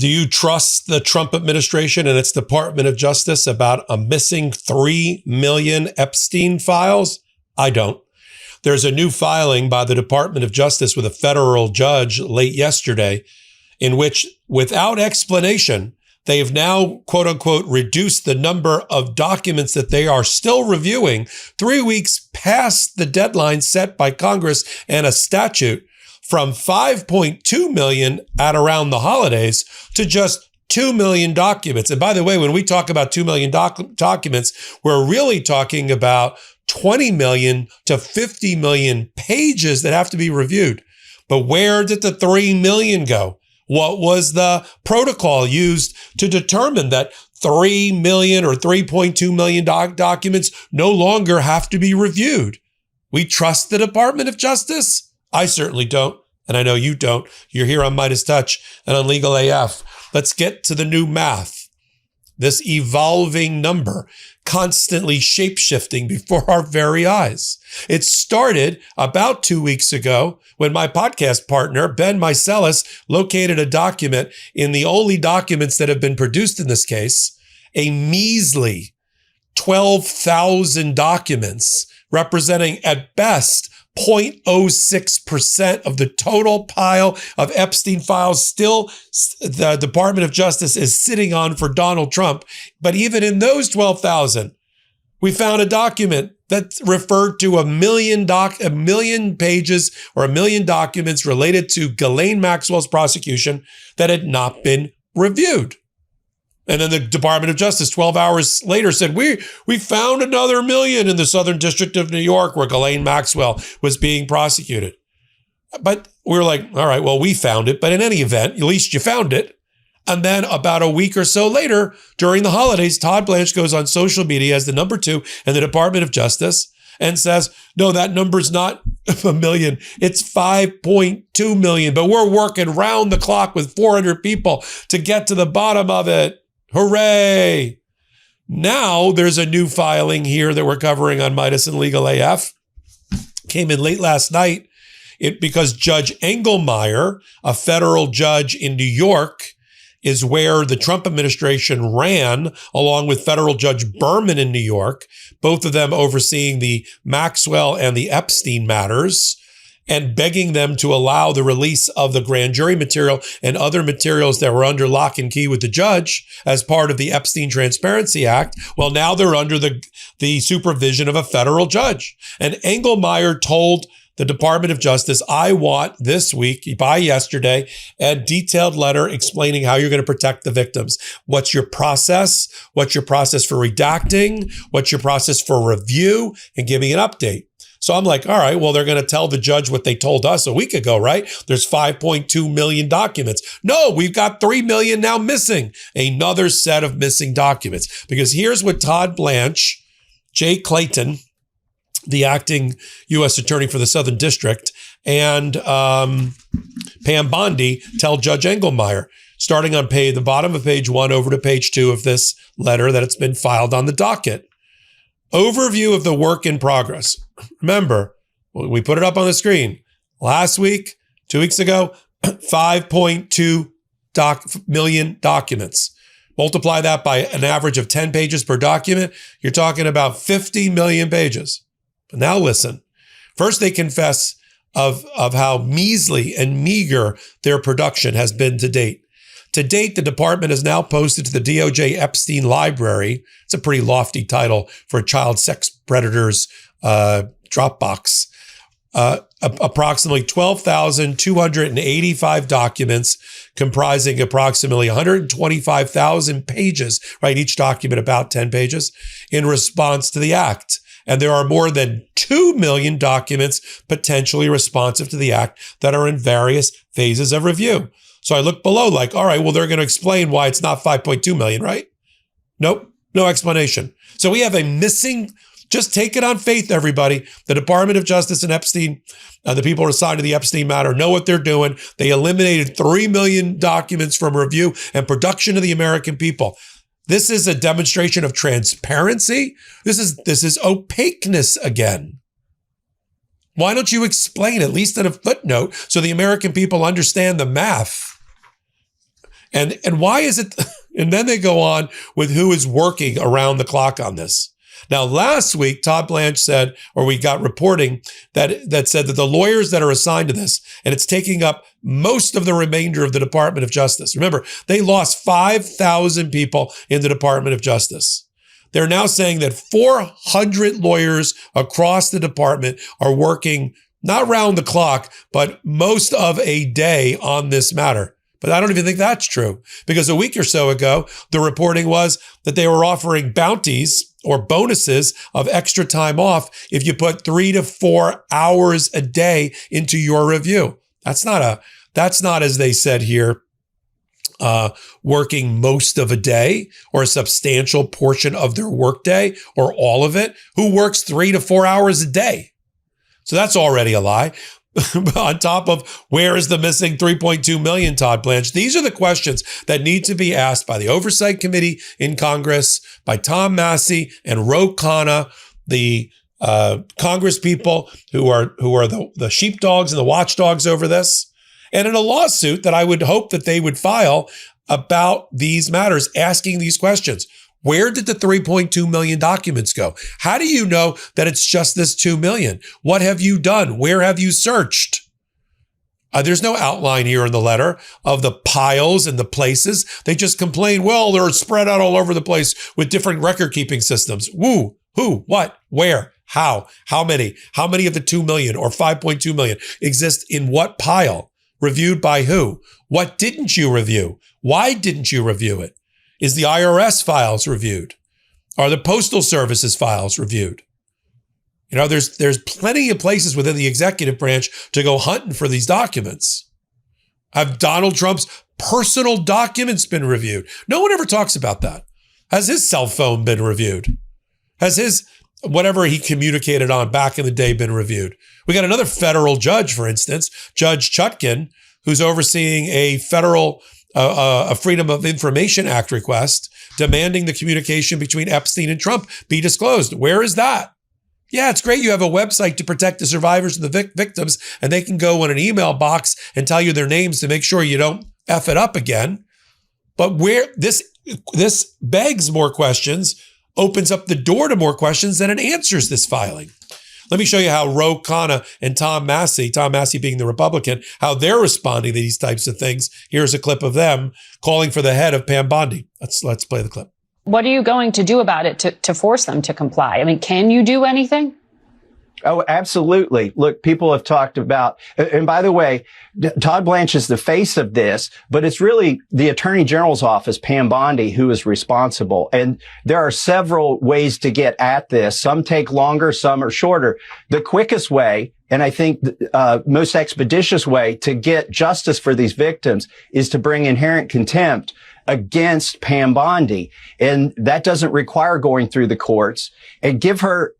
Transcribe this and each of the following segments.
Do you trust the Trump administration and its Department of Justice about a missing 3 million Epstein files? I don't. There's a new filing by the Department of Justice with a federal judge late yesterday in which, without explanation, they have now, quote unquote, reduced the number of documents that they are still reviewing 3 weeks past the deadline set by Congress and a statute from 5.2 million at around the holidays to just 2 million documents. And by the way, when we talk about 2 million documents, we're really talking about 20 million to 50 million pages that have to be reviewed. But where did the 3 million go? What was the protocol used to determine that 3 million or 3.2 million documents no longer have to be reviewed? We trust the Department of Justice? I certainly don't, and I know you don't. You're here on MeidasTouch and on Legal AF. Let's get to the new math. This evolving number, constantly shape-shifting before our very eyes. It started about 2 weeks ago when my podcast partner, Ben Meiselas, located a document in the only documents that have been produced in this case, a measly 12,000 documents representing at best 0.06% of the total pile of Epstein files still the Department of Justice is sitting on for Donald Trump. But even in those 12,000, we found a document that referred to a million pages or a million documents related to Ghislaine Maxwell's prosecution that had not been reviewed. And then the Department of Justice 12 hours later said, we found another million in the Southern District of New York where Ghislaine Maxwell was being prosecuted. But we were like, all right, well, we found it. But in any event, at least you found it. And then about a week or so later, during the holidays, Todd Blanche goes on social media as the number 2 in the Department of Justice and says, no, that number's not a million. It's 5.2 million. But we're working round the clock with 400 people to get to the bottom of it. Hooray! Now there's a new filing here that we're covering on Meidas and Legal AF. Came in late last night because Judge Englemeyer, a federal judge in New York, is where the Trump administration ran, along with Federal Judge Berman in New York, both of them overseeing the Maxwell and the Epstein matters, and begging them to allow the release of the grand jury material and other materials that were under lock and key with the judge as part of the Epstein Transparency Act. Well, now they're under the supervision of a federal judge. And Englemeyer told the Department of Justice, I want this week, by yesterday, a detailed letter explaining how you're going to protect the victims. What's your process? What's your process for redacting? What's your process for review? And give me an update. So I'm like, all right, well, they're going to tell the judge what they told us a week ago, right? There's 5.2 million documents. No, we've got 3 million now missing. Another set of missing documents. Because here's what Todd Blanche, Jay Clayton, the acting U.S. attorney for the Southern District, and Pam Bondi tell Judge Englemeyer, starting on the bottom of page 1 over to page 2 of this letter that it's been filed on the docket. Overview of the work in progress. Remember, we put it up on the screen. Last week, 2 weeks ago, 5.2 million documents. Multiply that by an average of 10 pages per document. You're talking about 50 million pages. But now listen. First, they confess of how measly and meager their production has been to date. To date, the department has now posted to the DOJ Epstein Library. It's a pretty lofty title for a child sex predator's Dropbox. Approximately 12,285 documents comprising approximately 125,000 pages, right? Each document about 10 pages in response to the act. And there are more than 2 million documents potentially responsive to the act that are in various phases of review. So I look below like, all right, well, they're going to explain why it's not 5.2 million, right? Nope, no explanation. So we have a missing, just take it on faith, everybody. The Department of Justice and Epstein, the people assigned to the Epstein matter know what they're doing. They eliminated 3 million documents from review and production to the American people. This is a demonstration of transparency. This is opaqueness again. Why don't you explain, at least in a footnote, so the American people understand the math? And why is it? And then they go on with who is working around the clock on this. Now, last week, Todd Blanche said, or we got reporting that said that the lawyers that are assigned to this, and it's taking up most of the remainder of the Department of Justice. Remember, they lost 5,000 people in the Department of Justice. They're now saying that 400 lawyers across the department are working not round the clock, but most of a day on this matter. But I don't even think that's true, because a week or so ago, the reporting was that they were offering bounties or bonuses of extra time off if you put 3 to 4 hours a day into your review. That's not, as they said here, working most of a day or a substantial portion of their workday or all of it. Who works 3 to 4 hours a day? So that's already a lie. On top of where is the missing 3.2 million, Todd Blanche? These are the questions that need to be asked by the Oversight Committee in Congress, by Tom Massey and Ro Khanna, the Congress people who are the sheepdogs and the watchdogs over this. And in a lawsuit that I would hope that they would file about these matters, asking these questions. Where did the 3.2 million documents go? How do you know that it's just this 2 million? What have you done? Where have you searched? There's no outline here in the letter of the piles and the places. They just complain, well, they're spread out all over the place with different record-keeping systems. Who, what, where, how many? How many of the 2 million or 5.2 million exist in what pile? Reviewed by who? What didn't you review? Why didn't you review it? Is the IRS files reviewed? Are the Postal Service's files reviewed? You know, there's plenty of places within the executive branch to go hunting for these documents. Have Donald Trump's personal documents been reviewed? No one ever talks about that. Has his cell phone been reviewed? Has his whatever he communicated on back in the day been reviewed? We got another federal judge, for instance, Judge Chutkan, who's overseeing a federal a Freedom of Information Act request demanding the communication between Epstein and Trump be disclosed. Where is that? Yeah, it's great you have a website to protect the survivors and the victims, and they can go in an email box and tell you their names to make sure you don't F it up again. But where this begs more questions, opens up the door to more questions than it answers this filing. Let me show you how Ro Khanna and Tom Massey being the Republican, how they're responding to these types of things. Here's a clip of them calling for the head of Pam Bondi. Let's play the clip. What are you going to do about it to force them to comply? I mean, can you do anything? Oh, absolutely. Look, people have talked about, and by the way, Todd Blanche is the face of this, but it's really the Attorney General's office, Pam Bondi, who is responsible. And there are several ways to get at this. Some take longer, some are shorter. The quickest way, and I think most expeditious way to get justice for these victims is to bring inherent contempt against Pam Bondi. And that doesn't require going through the courts, and give her,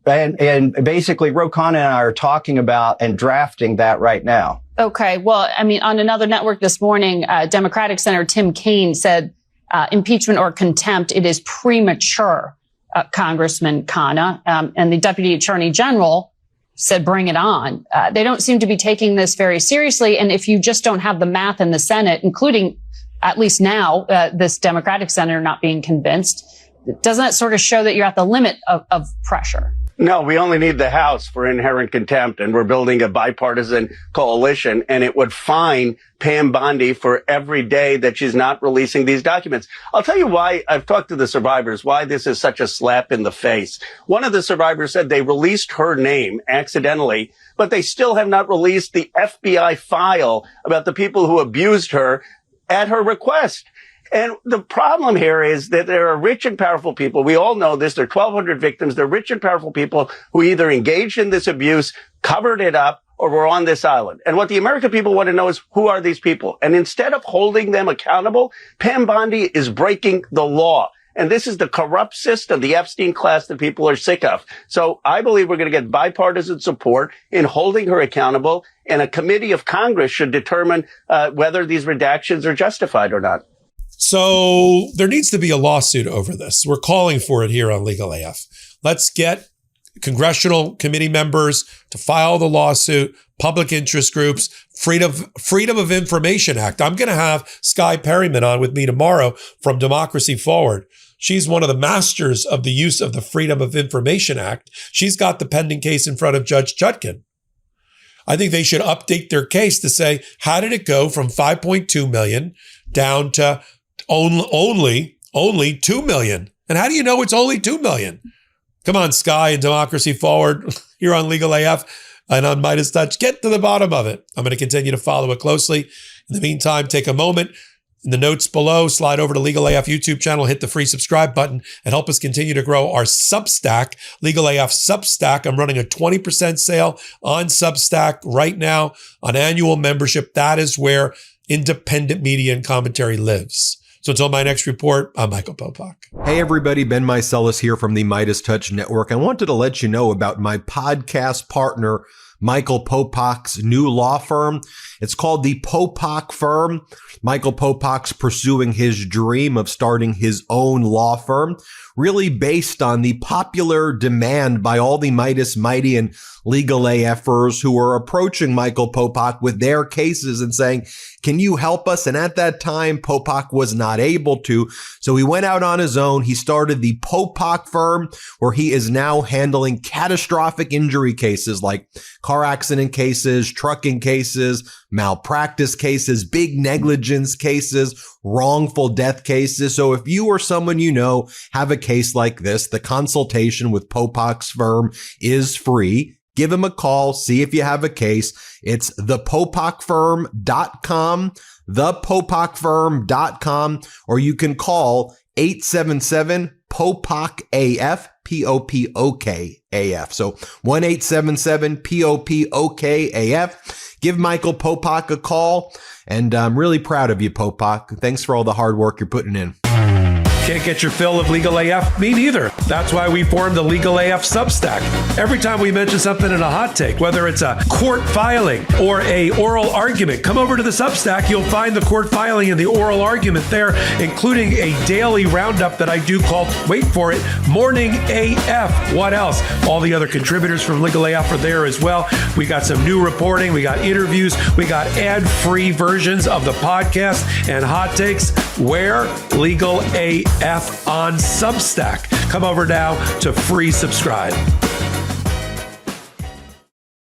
and basically Ro Khanna and I are talking about and drafting that right now. Okay. Well, I mean, on another network this morning, Democratic Senator Tim Kaine said, impeachment or contempt, it is premature, Congressman Khanna. And the Deputy Attorney General said, bring it on. They don't seem to be taking this very seriously. And if you just don't have the math in the Senate, including at least now, this Democratic senator not being convinced, doesn't that sort of show that you're at the limit of pressure? No, we only need the House for inherent contempt, and we're building a bipartisan coalition, and it would fine Pam Bondi for every day that she's not releasing these documents. I'll tell you why. I've talked to the survivors, why this is such a slap in the face. One of the survivors said they released her name accidentally, but they still have not released the FBI file about the people who abused her at her request. And the problem here is that there are rich and powerful people. We all know this. There are 1,200 victims. They're rich and powerful people who either engaged in this abuse, covered it up, or were on this island. And what the American people want to know is, who are these people? And instead of holding them accountable, Pam Bondi is breaking the law. And this is the corrupt system, the Epstein class that people are sick of. So I believe we're going to get bipartisan support in holding her accountable, and a committee of Congress should determine whether these redactions are justified or not. So there needs to be a lawsuit over this. We're calling for it here on Legal AF. Let's get congressional committee members to file the lawsuit, public interest groups, Freedom of Information Act. I'm going to have Skye Perryman on with me tomorrow from Democracy Forward. She's one of the masters of the use of the Freedom of Information Act. She's got the pending case in front of Judge Chutkan. I think they should update their case to say, how did it go from 5.2 million down to only 2 million? And how do you know it's only 2 million? Come on, Skye and Democracy Forward. You're on Legal AF and on MeidasTouch. Get to the bottom of it. I'm going to continue to follow it closely. In the meantime, take a moment. In the notes below, slide over to Legal AF YouTube channel, hit the free subscribe button, and help us continue to grow our Substack, Legal AF Substack. I'm running a 20% sale on Substack right now on annual membership. That is where independent media and commentary lives. So until my next report, I'm Michael Popok. Hey everybody, Ben Meiselas here from the MeidasTouch Network. I wanted to let you know about my podcast partner, Michael Popok's new law firm. It's called the Popok Firm. Michael Popok's pursuing his dream of starting his own law firm, really based on the popular demand by all the Meidas Mighty and Legal AFers who are approaching Michael Popok with their cases and saying, can you help us? And at that time, Popok was not able to. So he went out on his own. He started the Popok Firm, where he is now handling catastrophic injury cases like car accident cases, trucking cases, malpractice cases, big negligence cases, wrongful death cases. So if you or someone you know have a case like this, the consultation with Popok's firm is free. Give him a call. See if you have a case. It's thepopokfirm.com, thepopokfirm.com, or you can call 877-POPOK-AF, P-O-P-O-K-A-F. So 1-877-POPOK-AF. Give Michael Popok a call. And I'm really proud of you, Popok. Thanks for all the hard work you're putting in. Can't get your fill of Legal AF? Me neither. That's why we formed the Legal AF Substack. Every time we mention something in a hot take, whether it's a court filing or a oral argument, come over to the Substack. You'll find the court filing and the oral argument there, including a daily roundup that I do called, wait for it, Morning AF. What else? All the other contributors from Legal AF are there as well. We got some new reporting. We got interviews. We got ad-free versions of the podcast and hot takes. Where? Legal AF on Substack. Come over now to free subscribe.